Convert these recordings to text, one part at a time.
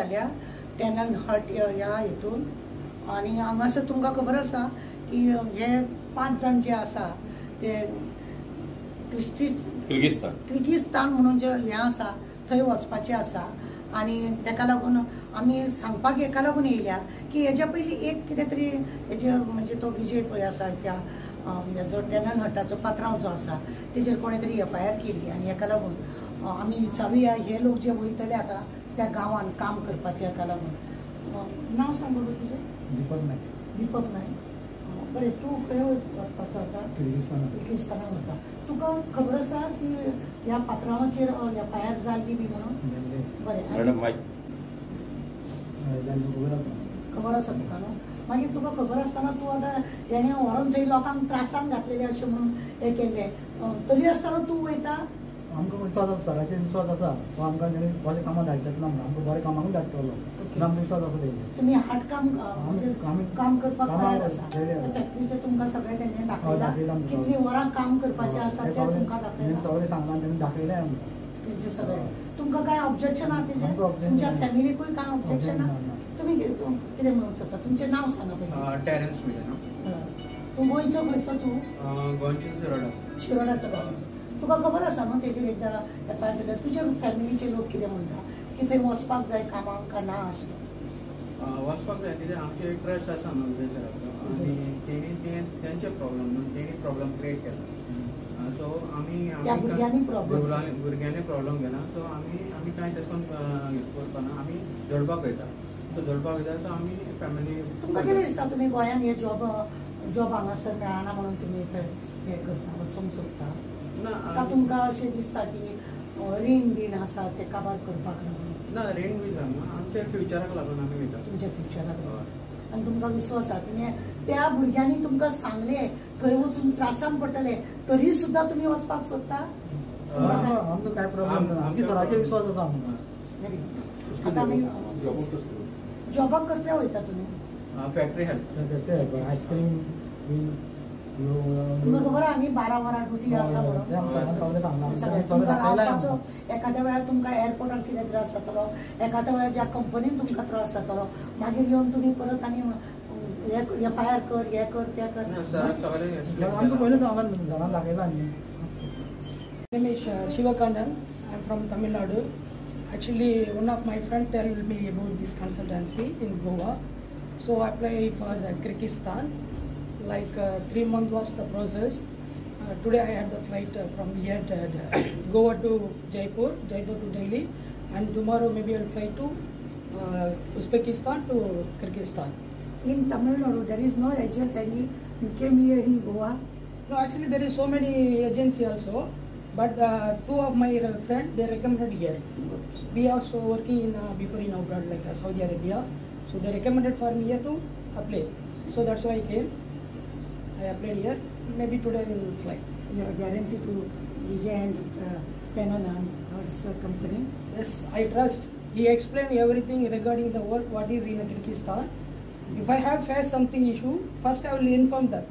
जाल्या टॅनन हट ह्या हितून आणि हांगासर तुमकां खबर आसा की हे 5 जाण जे आसा ते किर्गिस्तान म्हणून जे हें आसा थंय वचपाचें आसा आणि ताका लागून आमी सांगपाक हेका लागून येयल्या की हेज्या पयलीं एक कितें तरी हेजे म्हणजे तो विजय पळय आसा त्या जो टॅनन हटाचो पात्रांव जो आसा तेजेर कोणें तरी FIR केली आणि हेका लागून आमी विचारुया हे लोक जे वयतले आतां त्या गांवांत काम करपाचे हेका लागून नांव सांग बरोबर तुजें दीपक नायक बरें तूं खंय वचपाचो आतां किर्गिस्तानाक वचता तुका खबर आसा की ह्या पात्रांवाचेर FIR जाल्ली बी म्हणून बरें खबर आसा तुका न्हू मागीर तुका खबर आसतना तूं आतां हेणें व्हरून थंय लोकांक त्रासान घातलेले अशें म्हणून हें केल्लें तरी आसतना तूं वयता आमकां विश्वास आसा सराचेर विश्वास आसा तो आमकां बरें कामां धाडचेत ना म्हणून आमकां बरें कामाकूच धाडटलो आमकां विश्वास आसा तेजेर तुमी हाट काम करपाक तयार आसा फॅक्टरीचें तुमकां सगळें तेणें दाखयलां कितलीं वरां काम करपाचें आसा तें तुमकां दाखयलां सगळें सांगलां तेणें दाखयलें आमकां तेंचें सगळें तुमकां कांय ऑब्जेक्शन आहा तेजें तुमच्या फॅमिलीकूय कांय ऑब्जेक्शन आहा तुमी कितें म्हणूंक सोदता तुमचें नांव सांगा पयलीं टेरेन्स मिलन तूं गोंयचो खंयचो तूं गोंयचो शिरोडाचो गांवाचो तुका खबर आसा न्हू तेजेर एकदां FIR जाल्यार तुज्या फॅमिलीचे लोक कितें म्हणटा की थंय वचपाक जाय कामाक काय ना अशें वचपाक जाय कित्याक आमचे ट्रस्ट आसा न्हू विजयसराचो आनी तेंचे प्रॉब्लम न्हू तेणी प्रॉब्लम क्रिएट केला सो भुरग्यांनी प्रॉब्लम केला सो आमी कांय तशें करून करपाना आमी जोडपाक वयता सो जोडपाक वयता सो आमी फॅमिली तुमकां कितें दिसता तुमी गोंयान हे जॉब हांगासर मेळना म्हणून तुमी हें करता वचूंक सोदता काय तुमकां अशें दिसता की रीण बीण आसा ते काबार करपाक लागून ना रीण बी जावना आमच्या फ्युचराक लागून आमी वयता तुमच्या फ्युचराक लागून आनी तुमकां विश्वास आसा तुमी त्या भुरग्यांनी तुमकां सांगलें थंय वचून त्रासान पडटले तरी सुद्दां तुमी वचपाक सोदता आमकां कांय प्रॉब्लेम ना आमच्या सराचेर विश्वास आसा आमकां आतां आमी जॉबाक कसल्या वयता तुमी फॅक्टरी हेल्प आयस्क्रीम तुमकां खबर आहा न्ही 12 वरां ड्युटी आसा म्हणून एखाद्या वेळार तुमकां एअरपोर्टार कितें त्रास जातलो एखाद्या वेळार ज्या कंपनीन तुमकां त्रास जातलो मागीर येवन तुमी परत आनी FIR कर हें कर तें कर आमकां पयलींच हांगा दाखयलां न्ही name is Sivakandan. I'm from Tamil Nadu. Actually, one of my friends told me about this consultancy in Goa. So I applied for the Kyrgyzstan. Like 3 months was the process. Today I had the flight from here to Goa to Jaipur to Delhi, and tomorrow maybe I'll fly to Uzbekistan to Kyrgyzstan. In Tamil Nadu, there is no agent any. You came here in Goa. No, actually there is so many agencies also. But 2 of my friends, they recommended here. We also working in before in abroad like Saudi Arabia. So they recommended for me here to apply. So that's why I came. I applied here. Maybe today I will fly. You are guaranteed to Vijay and Tenon and Hertz company? Yes, I trust. He explained everything regarding the work, what is in Kyrgyzstan. If I have faced something issue, first I will inform them.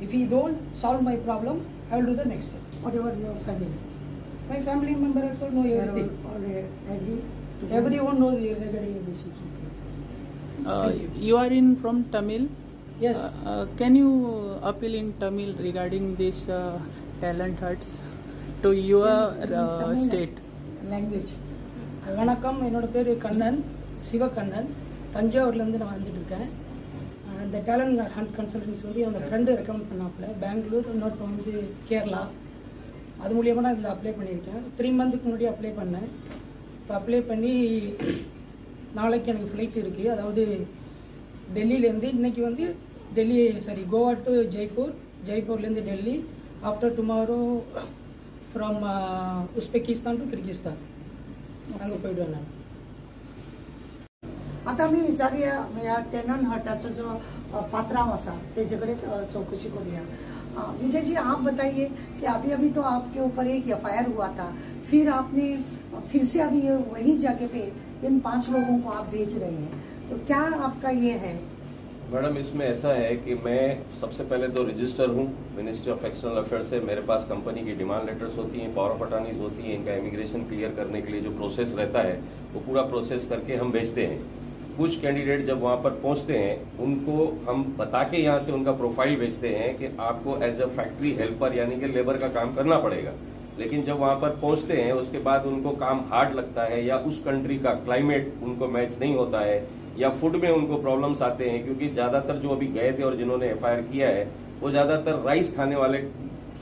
If he don't solve my problem, I will do the next step. What about your family? My family member also know everything. Everyone knows regarding this issue. You are in from Tamil? Yes. Can you appeal in Tamil regarding this talent huts to your state? Language. வணக்கம் என்னோட பேர் கண்ணன் சிவகண்ணன் தஞ்சாவூர்லேருந்து நான் வந்துட்டு இருக்கேன் இந்த talent hunt consultancy வந்து என்னோட friend recommend பண்ணாப்புல Bangalore இன்னொருத்த வந்து கேரளா அது மூலியமாக நான் இதில் அப்ளை பண்ணியிருக்கேன் 3 மந்த்துக்கு முன்னாடி அப்ளை பண்ணேன் இப்போ அப்ளை பண்ணி நாளைக்கு எனக்கு ஃப்ளைட் இருக்குது அதாவது டெல்லியிலேருந்து இன்றைக்கி வந்து கோவா டு ஜெய்ப்பூர்லேருந்து Delhi after tomorrow from Uzbekistan to Kyrgyzstan அங்கே போய்டுவேன் நான் आता आम्ही विचारूया या टेनन हटाचो जो पात्रांव आसा तेजे कडेन चौकशी करूया विजय जी आप बताइए कि अभी अभी तो आपके ऊपर एक FIR हुआ था फिर आपने फिर से अभी वही जगह पे इन 5 लोगों को आप भेज रहे हैं तो क्या आपका ये है? मैडम इसमें ऐसा है कि मैं सबसे पहले तो रजिस्टर हूँ मिनिस्ट्री ऑफ एक्सटर्नल अफेयर्स से मेरे पास कंपनी की डिमांड लेटर्स होती हैं पावर ऑफ अटॉर्नीज होती हैं इनका इमिग्रेशन क्लियर करने के लिए जो प्रोसेस रहता है वो पूरा प्रोसेस करके हम भेजते हैं। कुछ कैंडिडेट जब वहां पर पहुंचते हैं उनको हम बता के यहाँ से उनका प्रोफाइल भेजते हैं कि आपको एज अ फैक्ट्री हेल्पर यानी कि लेबर का काम करना पड़ेगा। लेकिन जब वहां पर पहुंचते हैं उसके बाद उनको काम हार्ड लगता है या उस कंट्री का क्लाइमेट उनको मैच नहीं होता है या फूड में उनको प्रॉब्लम्स आते हैं, क्योंकि ज्यादातर जो अभी गए थे और जिन्होंने एफआईआर किया है वो ज्यादातर राइस खाने वाले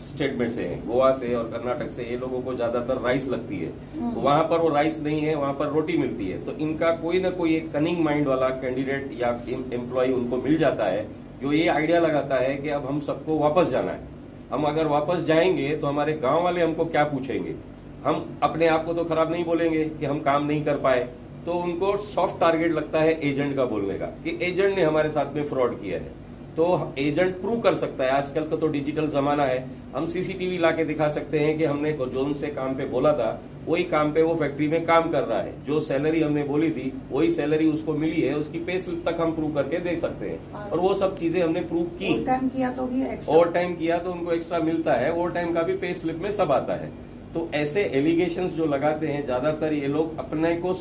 स्टेट में से हैं, गोवा से और कर्नाटक से। ये लोगों को ज्यादातर राइस लगती है, तो वहां पर वो राइस नहीं है, वहां पर रोटी मिलती है। तो इनका कोई ना कोई एक कनिंग माइंड वाला कैंडिडेट या एम्प्लॉय उनको मिल जाता है जो ये आइडिया लगाता है कि अब हम सबको वापस जाना है। हम अगर वापस जाएंगे तो हमारे गांव वाले हमको क्या पूछेंगे, हम अपने आप को तो खराब नहीं बोलेंगे कि हम काम नहीं कर पाए। तो उनको सॉफ्ट टारगेट लगता है एजेंट का बोलने का कि एजेंट ने हमारे साथ में फ्रॉड किया है। तो एजेंट प्रूव कर सकता है, आजकल का तो डिजिटल जमाना है, हम सीसीटीवी लाके दिखा सकते हैं कि हमने जो उनसे काम पे बोला था वही काम पे वो फैक्ट्री में काम कर रहा है, जो सैलरी हमने बोली थी वही सैलरी उसको मिली है, उसकी पे स्लिप तक हम प्रूव करके देख सकते हैं। और वो सब चीजें हमने प्रूव की। ओवर टाइम किया तो भी एक्स्ट्रा, ओवर टाइम किया तो उनको एक्स्ट्रा मिलता है, ओवर टाइम का भी पे स्लिप में सब आता है। तो ऐसे एलिगेशंस जो लगाते हैं ज्यादातर ये लोग अपने को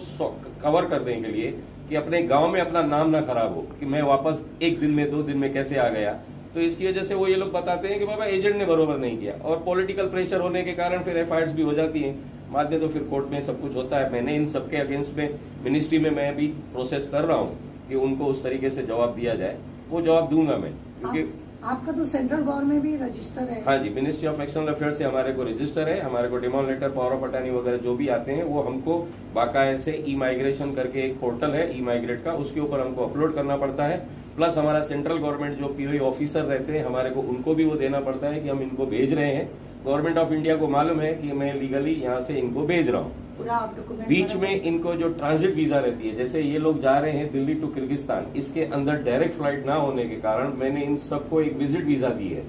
कवर करने के लिए कि अपने गांव में अपना नाम ना खराब हो कि मैं वापस 1 दिन में 2 दिन में कैसे आ गया। तो इसकी वजह से वो ये लोग बताते हैं कि बाबा एजेंट ने बरोबर नहीं किया, और पॉलिटिकल प्रेशर होने के कारण फिर एफआईआर भी हो जाती है। बाद में तो फिर कोर्ट में सब कुछ होता है। मैंने इन सबके अगेंस्ट में मिनिस्ट्री में मैं भी प्रोसेस कर रहा हूँ कि उनको उस तरीके से जवाब दिया जाए। वो जवाब दूंगा मैं, क्योंकि आपका तो सेंट्रल गवर्नमेंट भी रजिस्टर है। हाँ जी, मिनिस्ट्री ऑफ एक्सटर्नल अफेयर्स से हमारे को रजिस्टर है। हमारे को demand letter, power of attorney वगैरह जो भी आते हैं वो हमको बाकायदे से ई माइग्रेशन करके एक पोर्टल है ई माइग्रेट का, उसके ऊपर हमको अपलोड करना पड़ता है। प्लस हमारा सेंट्रल गवर्नमेंट जो पीओई ऑफिसर रहते हैं हमारे को, उनको भी वो देना पड़ता है कि हम इनको भेज रहे हैं। गवर्नमेंट ऑफ इंडिया को मालूम है कि मैं लीगली यहाँ से इनको भेज रहा हूँ। पूरा आप डॉक्यूमेंट बीच में इनको जो ट्रांजिट वीजा रहती है, जैसे ये लोग जा रहे हैं दिल्ली टू किर्गिस्तान, इसके अंदर डायरेक्ट फ्लाइट ना होने के कारण मैंने इन सबको एक विजिट वीजा दी है।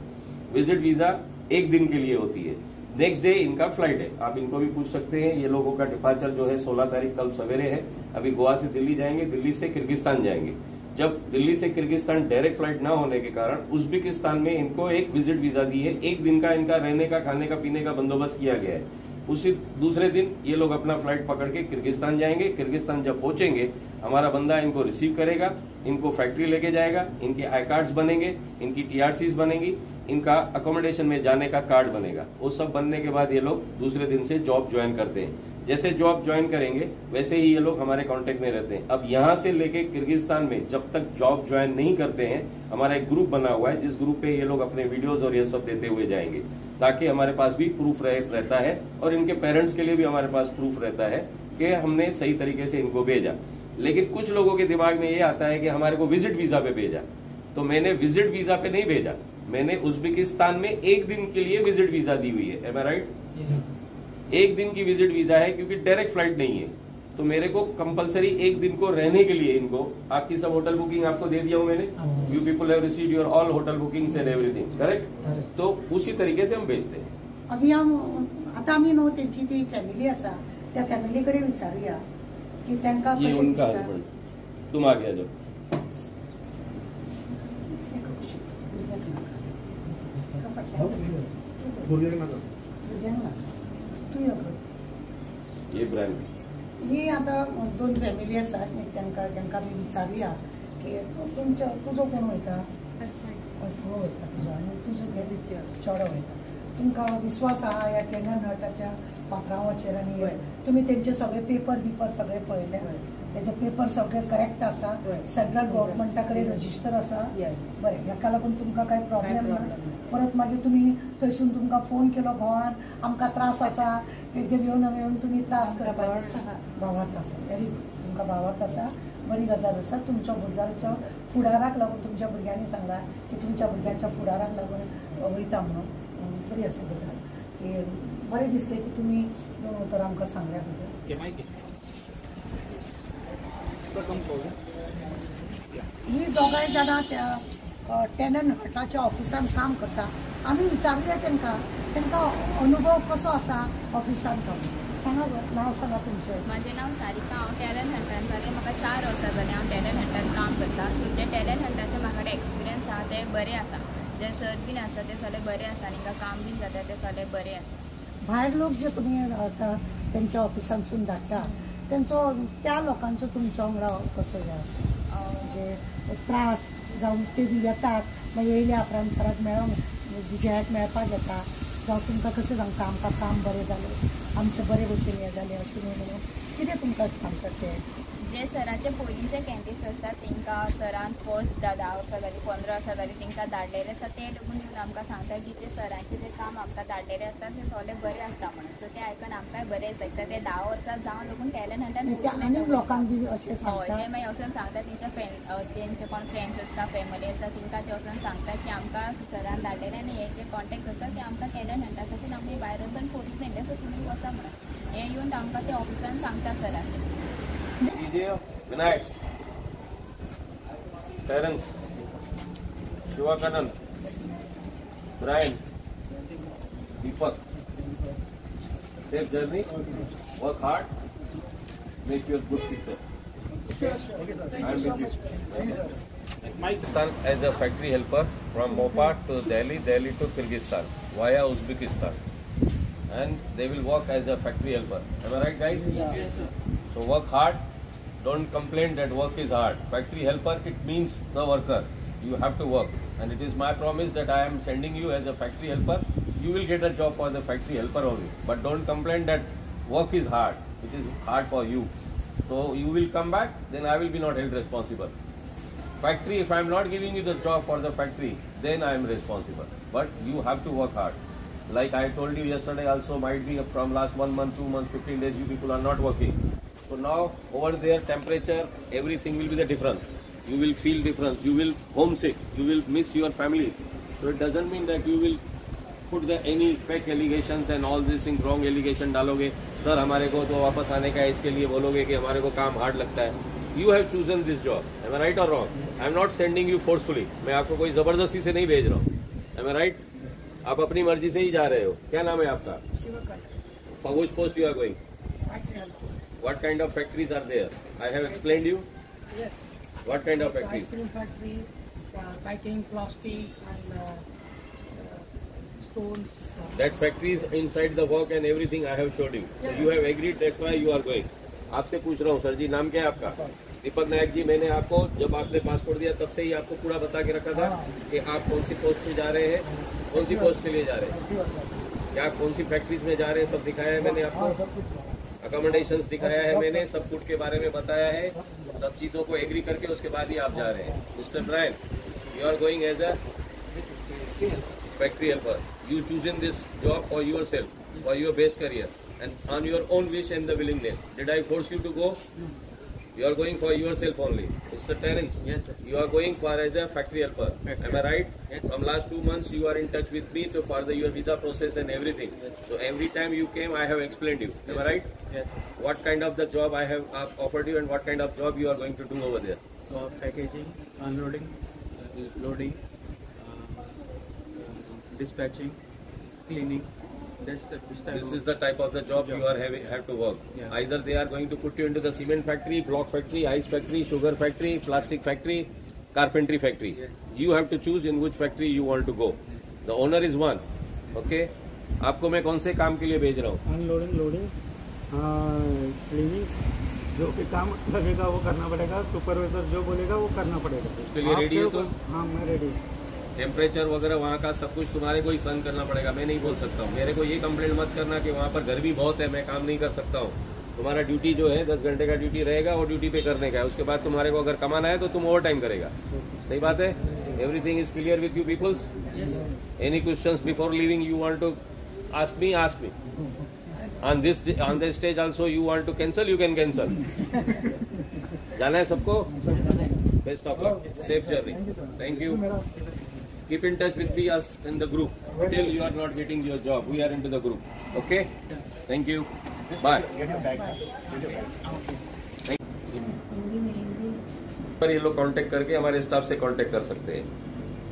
विजिट वीजा 1 दिन के लिए होती है, नेक्स्ट डे इनका फ्लाइट है। आप इनको भी पूछ सकते हैं। ये लोगों का डिपार्चर जो है 16 तारीख कल सवेरे है। अभी गोवा से दिल्ली जाएंगे, दिल्ली से किर्गिस्तान जाएंगे। जब दिल्ली से किर्गिस्तान डायरेक्ट फ्लाइट ना होने के कारण उज्बेकिस्तान में इनको एक विजिट वीजा दी है। 1 दिन का इनका रहने का, खाने का, पीने का बंदोबस्त किया गया है। उसी दूसरे दिन ये लोग अपना फ्लाइट पकड़ के किर्गिस्तान जाएंगे। किर्गिस्तान जब पहुंचेंगे हमारा बंदा इनको रिसीव करेगा, इनको फैक्ट्री लेके जाएगा, इनके आई कार्ड्स बनेंगे, इनकी टीआरसीज बनेगी, इनका अकोमोडेशन में जाने का कार्ड बनेगा। वो सब बनने के बाद ये लोग दूसरे दिन से जॉब ज्वाइन करते हैं। जैसे जॉब ज्वाइन करेंगे वैसे ही ये लोग हमारे कांटेक्ट में रहते हैं। अब यहाँ से लेके किर्गिस्तान में जब तक जॉब ज्वाइन नहीं करते हैं, हमारा एक ग्रुप बना हुआ है जिस ग्रुप पे ये लोग अपने वीडियोस और ये सब देते हुए जाएंगे, ताकि हमारे पास भी प्रूफ रहता है और इनके पेरेंट्स के लिए भी हमारे पास प्रूफ रहता है कि हमने सही तरीके से इनको भेजा। लेकिन कुछ लोगों के दिमाग में ये आता है कि हमारे को विजिट वीजा पे भेजा, तो मैंने विजिट वीजा पे नहीं भेजा, मैंने उज्बेकिस्तान में 1 दिन के लिए विजिट वीजा दी हुई है। एम आई राइट? 1 दिन की विजिट वीजा है, क्योंकि डायरेक्ट फ्लाइट नहीं है। तो मेरे को कंपलसरी 1 दिन को रहने के लिए इनको, आपकी सब होटल बुकिंग आपको दे दिया हूं मैंने, you people have received your all hotel bookings and everything, correct? तो उसी तरीके से हम भेजते हैं। अभी आता आम्ही न्हू त्यांची ती फॅमिली असा, त्या फॅमिलीकडे विचारूया की त्यांना ये कशें उनका दिसता. हस्बैंड, तुम आ गया जो ये ब्रांड ही आता 2 फॅमिली आसात, त्यांना जेंका आमी विचारूया की तुजो कोण वयता, घोव वयता तुजो आनी तुजो चेडो वयता. तुमकां विश्वास आहा ह्या कॅनन हटाच्या पात्रांवाचेर, आनी तुमी तेंचे सगळे पेपर सगळे पळयले, तेजे पेपर सगळे करेक्ट आसा, सेंट्रल गव्हर्मेंटा कडेन रजिस्टर आसा, बरें. हेका लागून तुमकां कांय प्रॉब्लेम ना. परत मागीर तुमी थंयसून तुमकां फोन केलो घोवान आमकां त्रास आसा, तेजेर येवन तुमी त्रास करता. भावार्थ आसा, वेरी गुड. तुमकां भावार्थ आसा, बरी गजाल आसा. तुमच्या भुरग्याच्या फुडाराक लागून तुमच्या भुरग्यांनी सांगला की तुमच्या भुरग्यांच्या फुडाराक लागून वयता म्हणून. बरी आसा गजाल. की बरें दिसलें की तुमी तर आमकां सांगल्या बद्दल. ही दोगांय जाणां त्या टॅनन हटाच्या ऑफिसान काम करता. आमी विचारूया तेंकां अनुभव कसो आसा ऑफिसान काम. सांगा बरं, नांव सांगा तुमचें. म्हजें नांव सारिका. हांव टॅलंट हंटान जालें, म्हाका 4 वर्सां जालीं हांव टॅलंट हंटान काम करता. सो जे टॅलंट हंटाचे म्हाका एक्सपिरियन्स आसा ते बरें आसा. जे सर बीन आसा ते सगळे बरे आसा, आनी काम बीन जाता ते सगळे बरे आसा. भायर लोक जे तुमी तेंच्या ऑफिसांसून धाडटा तेंचो त्या लोकांचो तुमच्या वांगडा कसो हें आसा म्हणजे त्रास जावन ते येतात मागीर येयल्या उपरांत सराक विजयाक मेळपाक येता जावं तुमकां कशें सांगता आमकां काम बरें जालें आमचें बरे भशेन हें जालें अशें म्हणून कितें तुमकां सांगता तें जे सराचे पयलींचे कॅन्डिडेट्स आसतात तांकां सरान फर्स्ट 10 वर्सां जालीं 15 वर्सां जालीं तांकां धाडलेले आसा ते लागून येवन आमकां सांगता की जे सरांचे जे काम आमकां धाडलेले आसतात ते सगळे बरे आसता म्हणून सो ते आयकून आमकांय बरें दिसता ते 10 वर्सां जावन लागून टॅलंट हंटान आनीक लोकांक बी अशें हय सांगता ते मागीर वचून सांगता तेंचे कोण फ्रेंड्स आसता फॅमिली आसा तांकां ते वचून सांगता की आमकां सरान धाडलेले आनी हे जे कॉन्टेक्ट आसा ते आमकां टॅलंट हंटा खातीर आमी भायर वचून फोटो मेळ्ळे सो तुमी वचा म्हणून हे येवन आमकां ते ऑफिसान सांगता सरान Vinayak, Terence, Shivakanand, Brian, Deepak, safe journey, work hard, make your good future. Pakistan as a factory helper from Mopa to Delhi, Delhi to Kyrgyzstan via Uzbekistan, and they will work as a factory helper. Am I right, guys? Yes, sir. So work hard. Don't complain that work is hard. Factory helper, it means the worker. You have to work. And it is my promise that I am sending you as a factory helper. You will get a job for the factory helper only. But don't complain that work is hard. It is hard for you. So you will come back, then I will be not held responsible. Factory, if I am not giving you the job for the factory, then I am responsible. But you have to work hard. Like I told you yesterday also, might be from last 1 month, 2 months, 15 days, you people are not working. So now over there temperature, everything will be the difference. You will feel difference. You will homesick. You will miss your family. So it doesn't mean that you will put the any fake allegations and all this thing wrong allegation डालोगे. Sir हमारे को तो वापस आने का है इसके लिए बोलोगे कि हमारे को काम हार्ड लगता है. You have chosen this job. Am I right or wrong? I am not sending you forcefully. मैं आपको कोई जबरदस्ती से नहीं भेज रहा हूँ. Am I right? आप अपनी मर्जी से ही जा रहे हो. क्या नाम है आपका? For which post you are going? What kind of factories are there? I have explained you. Yes. What kind of Ice factories? cream factory, packing, plastic, and stones. That factories inside the work and everything I have showed you. So you have agreed. That's why you are going. आपसे पूछ रहा हूँ sir जी, नाम क्या है आपका? दीपक नायक जी. मैंने आपको जब आपने पासपोर्ट दिया तब से ही आपको पूरा बता के रखा था कि आप कौन सी पोस्ट पे जा रहे हैं, कौन सी पोस्ट के लिए जा रहे हैं, क्या कौन सी फैक्ट्रीज में जा रहे हैं, सब दिखाया है मैंने आपको. अकोमोडेशंस दिखाया है मैंने, सब कुछ के बारे में बताया है. सब चीजों को एग्री करके उसके बाद ही आप जा रहे हैं. Mister Bryan, you are going as a factory helper. You chosen this job for yourself, for your best career, and on your own wish and the willingness. Did I force you to go? You are going for yourself only. Mr. Terence, Yes, sir. you are going for as a factory helper. Am I right? Yes. From last 2 months you are in touch with me to further your visa process and everything. So every time you came I have explained you. Am I right? Yes, sir. What kind of the job I have offered you and what kind of job you are going to do over there? So packaging, unloading, loading, dispatching, cleaning. This is the type of the job you are have to work. Yeah. Either they are going to put you into the cement factory, block factory, ice factory, sugar factory, plastic factory, carpentry factory. Yes. You have to choose in which factory you want to go. The owner is one. Okay. आपको मैं कौन से काम के लिए भेज रहा हूँ? अनलोडिंग, लोडिंग, क्लीनिंग, जो भी काम लगेगा वो करना पड़ेगा. सुपरवाइजर जो बोलेगा वो करना पड़ेगा. उसके लिए रेडी हो तुम? हाँ, मैं रेडी. टेम्परेचर वगैरह वहाँ का सब कुछ तुम्हारे को ही सहन करना पड़ेगा. मैं नहीं बोल सकता हूँ. मेरे को ये कंप्लेंट मत करना कि वहाँ पर गर्मी बहुत है, मैं काम नहीं कर सकता हूँ. तुम्हारा ड्यूटी जो है 10 घंटे का ड्यूटी रहेगा, वो ड्यूटी पे करने का है. उसके बाद तुम्हारे को अगर कमाना है तो तुम ओवर टाइम करेगा. सही बात है? Everything is clear with you peoples? Any questions before leaving you want to ask me? Ask me. On this stage also you want to cancel, you can cancel. जाना है सबको? Best of luck. Safe journey. Thank you. Keep in touch with me as in the group till you are not getting your job. We are into the group. Okay? Thank you. Bye. पर ये लोग contact करके हमारे staff से contact कर सकते हैं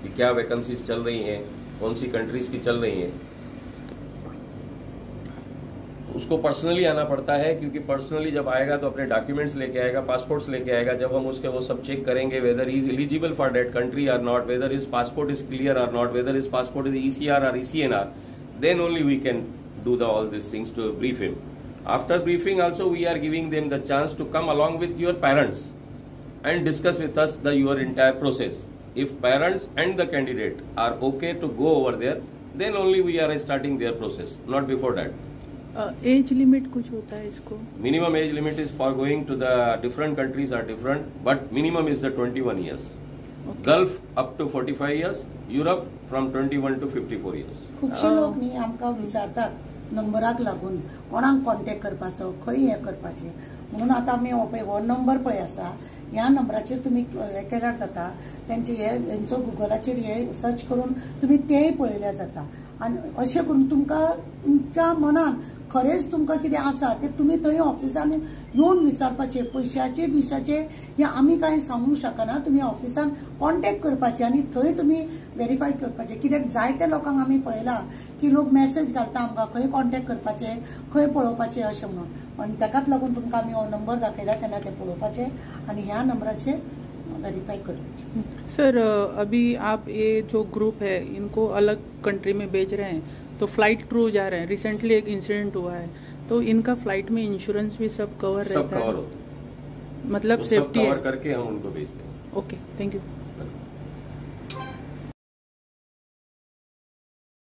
कि क्या वैकेंसीज चल रही हैं, कौन सी कंट्रीज की चल रही हैं. उसको पर्सनली आना पड़ता है, क्योंकि पर्सनली जब आएगा तो अपने डॉक्यूमेंट्स लेके आएगा, पासपोर्ट्स लेके आएगा. जब हम उसके वो सब चेक करेंगे whether is eligible for that country or not, whether is passport is clear or not, whether is passport is ECR or ECNR, then only we can do the all these things to brief him. After briefing also we are giving them the chance to come along with your parents and discuss with us your entire process. If parents and the candidate are okay to go over there, then only we are starting their process, not before that. Age limit कुछ होता है इसको? Minimum age limit is for going to the different countries are different, but minimum is the 21 years. Okay. Gulf up to 45 years, Europe from 21 to 54 years. खुबशे लोक न्ही आमकां विचारतात नंबराक लागून कोणाक कॉन्टेक्ट करपाचो, खंय हे करपाचें म्हणून आतां आमी हो नंबर पळय आसा, ह्या नंबराचेर तुमी हे केल्यार जाता, तेंचे हेंचो गुगलाचेर हे सर्च करून तुमी तेंय पळयल्यार जाता आनी अशें करून तुमकां तुमच्या मनान खरेंच तुमकां कितें आसा तें तुमी थंय ऑफिसान येवन विचारपाचें. पयशाचे बिशाचे हे आमी कांय सांगूंक शकना, तुमी ऑफिसान कॉन्टेक्ट करपाचें आनी थंय तुमी व्हेरीफाय करपाचें. कित्याक जायत्या लोकांक आमी पळयलां की लोक मॅसेज घालता आमकां खंय कॉन्टेक्ट करपाचें, खंय पळोवपाचें अशें म्हणून. पण ताकाच लागून तुमकां आमी हो नंबर दाखयला तेन्ना तें पळोवपाचें आनी ह्या नंबराचेर वेरीफाई करपाचें. सर अभी आप ये जो ग्रुप है इनको अलग कंट्री में भेज रहे हैं तो फ्लाइट थ्रू जा रहे हैं. रिसेंटली एक इंसिडेंट हुआ है तो इनका फ्लाइट में इंश्योरेंस भी सब कवर रहता है? सब कवर मतलब तो सेफ्टी कवर करके हम उनको भेजते हैं. Okay, thank you.